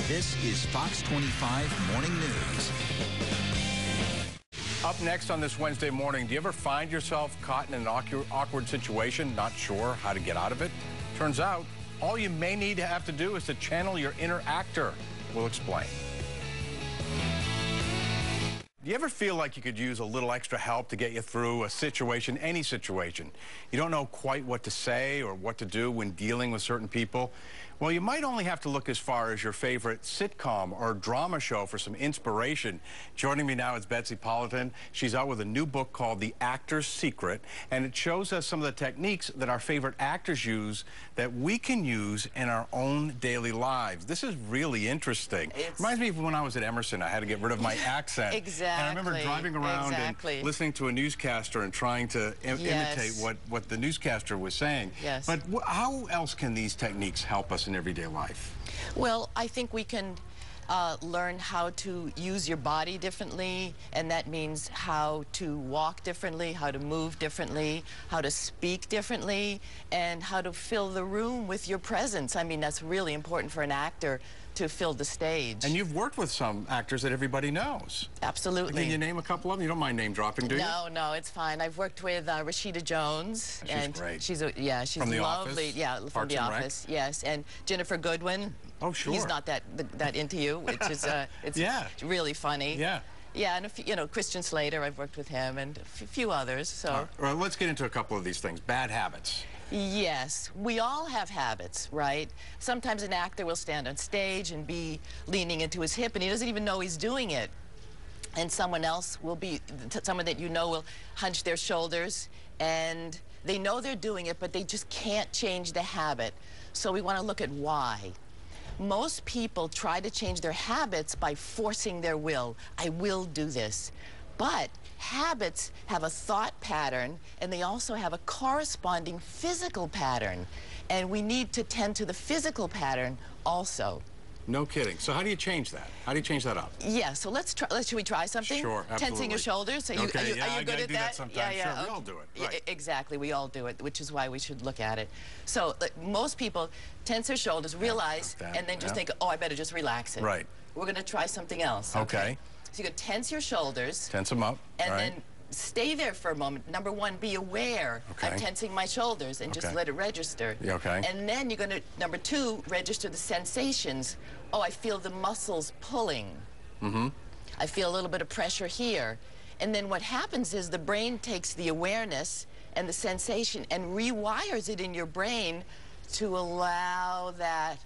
This is Fox 25 Morning News. Up next on this Wednesday morning, do you ever find yourself caught in an awkward situation, not sure how to get out of it? Turns out, all you may need to have to do is to channel your inner actor. We'll explain. Do you ever feel like you could use a little extra help to get you through a situation, any situation? You don't know quite what to say or what to do when dealing with certain people? Well, you might only have to look as far as your favorite sitcom or drama show for some inspiration. Joining me now is Betsy Polatin. She's out with a new book called The Actor's Secret, and it shows us some of the techniques that our favorite actors use that we can use in our own daily lives. This is really interesting. Reminds me of when I was at Emerson. I had to get rid of my accent. Exactly. And I remember driving around and listening to a newscaster and trying to imitate what the newscaster was saying. Yes. But how else can these techniques help us in everyday life? Well, I think we can learn how to use your body differently, and that means how to walk differently, how to move differently, how to speak differently, and how to fill the room with your presence. I mean, that's really important for an actor to fill the stage. And you've worked with some actors that everybody knows. Absolutely. Can you name a couple of them? You don't mind name dropping, do you? No, it's fine. I've worked with Rashida Jones. She's great. She's she's from The lovely. Office? Yeah, from Parks The and Office. Yes, and Jennifer Goodwin. Oh, sure. He's not that into you, which is it's really funny. Yeah. Yeah, and Christian Slater, I've worked with him, and a few others. So. All right, let's get into a couple of these things. Bad habits. Yes, we all have habits, right? Sometimes an actor will stand on stage and be leaning into his hip, and he doesn't even know he's doing it. And someone else will be, someone that you know will hunch their shoulders, and they know they're doing it, but they just can't change the habit. So we want to look at why. Most people try to change their habits by forcing their will. I will do this. But habits have a thought pattern, and they also have a corresponding physical pattern. And we need to tend to the physical pattern also. No kidding. So how do you change that? How do you change that up? Yeah, so let's try. Should we try something? Sure, absolutely. Tensing your shoulders. Are you good at that? Sometimes. Sure, we all do it. Right. Exactly, we all do it, which is why we should look at it. So most people tense their shoulders, realize, and then just think, oh, I better just relax it. Right. We're going to try something else. Okay. So you can tense your shoulders. Tense them up. And then stay there for a moment. Number one, be aware. I'm tensing my shoulders and just let it register. Okay. And then you're going to, number two, register the sensations. Oh, I feel the muscles pulling. I feel a little bit of pressure here. And then what happens is the brain takes the awareness and the sensation and rewires it in your brain to allow that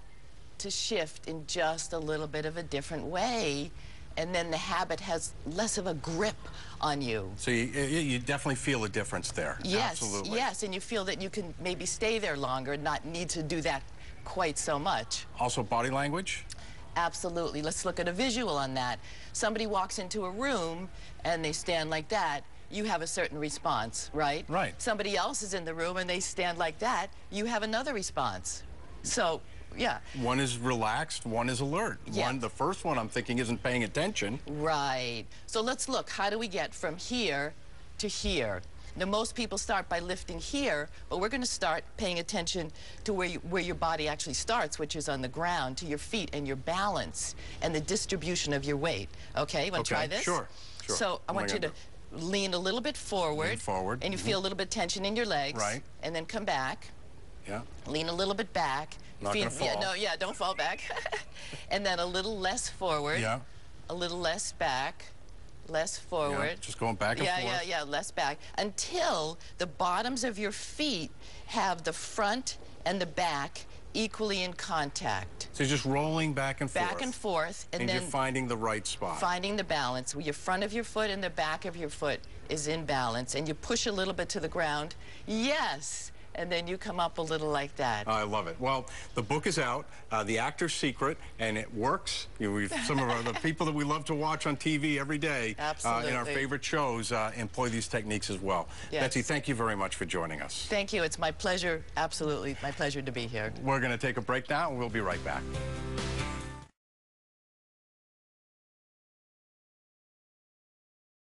to shift in just a little bit of a different way. And then the habit has less of a grip on you. So you definitely feel a difference there. Yes, absolutely. Yes, and you feel that you can maybe stay there longer and not need to do that quite so much. Also body language? Absolutely. Let's look at a visual on that. Somebody walks into a room and they stand like that. You have a certain response, right? Right. Somebody else is in the room and they stand like that. You have another response. So, yeah. One is relaxed, one is alert. Yeah. The first one I'm thinking isn't paying attention. Right. So let's look. How do we get from here to here? Now, most people start by lifting here, but we're going to start paying attention to where your body actually starts, which is on the ground, to your feet and your balance and the distribution of your weight. Okay? You want to try this? Sure. So I want you to lean a little bit forward. Lean forward. And you feel a little bit of tension in your legs. Right. And then come back. Yeah. Lean a little bit back. Not going to fall. Don't fall back. And then a little less forward. Yeah. A little less back. Less forward. Yeah, just going back and forth. Yeah, less back. Until the bottoms of your feet have the front and the back equally in contact. So you're just rolling back and forth. Back and forth. And then you're finding the right spot. Finding the balance. Your front of your foot and the back of your foot is in balance. And you push a little bit to the ground. Yes. And then you come up a little like that. I love it. Well, the book is out, The Actor's Secret, and it works. Some of the people that we love to watch on TV every day in our favorite shows employ these techniques as well. Yes. Betsy, thank you very much for joining us. Thank you. It's my pleasure, absolutely my pleasure to be here. We're going to take a break now, and we'll be right back.